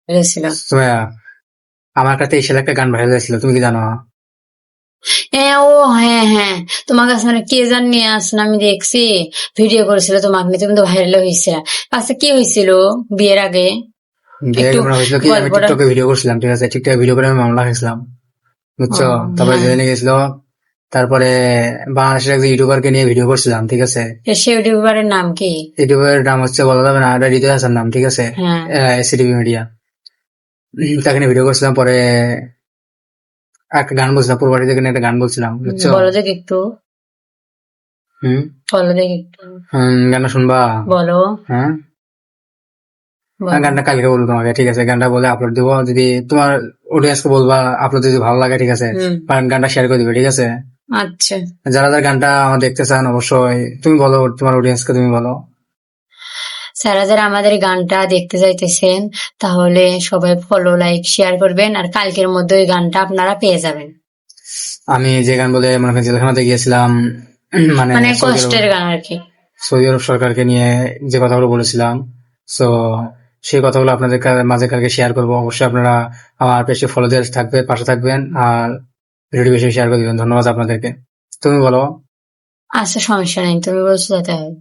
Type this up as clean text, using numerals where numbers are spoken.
গেছিল। সুমাইয়া, আমার কাছে এই একটা গান ভাইরাল হয়েছিল, তুমি কি জানো? হ্যাঁ, ও হ্যাঁ হ্যাঁ, তোমার কাছে মানে কে জান নিয়ে আসলে আমি দেখছি, ভিডিও করেছিল তোমাকে নিয়ে, তুমি তো ভাইরাল হয়েছিল। আচ্ছা, কি হয়েছিল বিয়ের আগে? বিয়ের একটু ঘটনা হয়েছিল কি, আমি গল্পটা। টিকটকে ভিডিও করছিলাম, ঠিক আছে? টিকটকে ভিডিও করে আমি মামলা খাইছিলাম, ও বুঝছো? তারপরে হ্যাঁ, জেলে নিয়ে গেছিল। তারপরে বাংলাদেশের একজন ইউটিউবারকে নিয়ে ভিডিও করছিলাম, ঠিক আছে? সে ইউটিউবারের নাম কি? ইউটিউবের নাম হচ্ছে বলা যাবে না, এটা হৃদয় হাসান নাম, ঠিক আছে? হ্যাঁ, এসিটিভি মিডিয়া, তাকে নিয়ে ভিডিও করছিলাম। পরে একটা গান বলছিলাম, পূর্ব থেকে নিয়ে একটা গান বলছিলাম, বুঝছো? বলো দেখি একটু, হুম। বলো দেখি একটু, গানটা শুনবা? বলো, হ্যাঁ, বলো। গানটা কালকে বলবো তোমাকে, ঠিক আছে? গানটা বলে আপলোড দিবো, যদি তোমার অডিয়েন্সকে বলবা আপলোড যদি ভালো লাগে, ঠিক আছে? হুম, গানটা শেয়ার করে দিবে, ঠিক আছে? আচ্ছা। যারা যারা গানটা আমার দেখতে চান অবশ্যই তুমি বলো, তোমার অডিয়েন্সকে তুমি বলো। যারা যারা আমাদের এই গানটা দেখতে চাইতেছেন, তাহলে সবাই ফলো, লাইক, শেয়ার করবেন, আর কালকের মধ্যে ওই গানটা আপনারা পেয়ে যাবেন। আমি যে গান বলে মনে করেন জেলখানাতে গিয়েছিলাম, মানে মানে কষ্টের গান আর কি। সৌদি আরব সরকারকে নিয়ে যে কথাগুলো বলেছিলাম, তো সেই কথাগুলো আপনাদের মাঝে কালকে শেয়ার করবো। অবশ্যই আপনারা আমার পেজে ফলো দিয়ে থাকবে, পাশে থাকবেন, আর ভিডিওটি বেশি শেয়ার করে দিবেন। ধন্যবাদ আপনাদেরকে। তুমি বলো। আচ্ছা, সমস্যা নেই, তুমি বলছো যাতে হয়।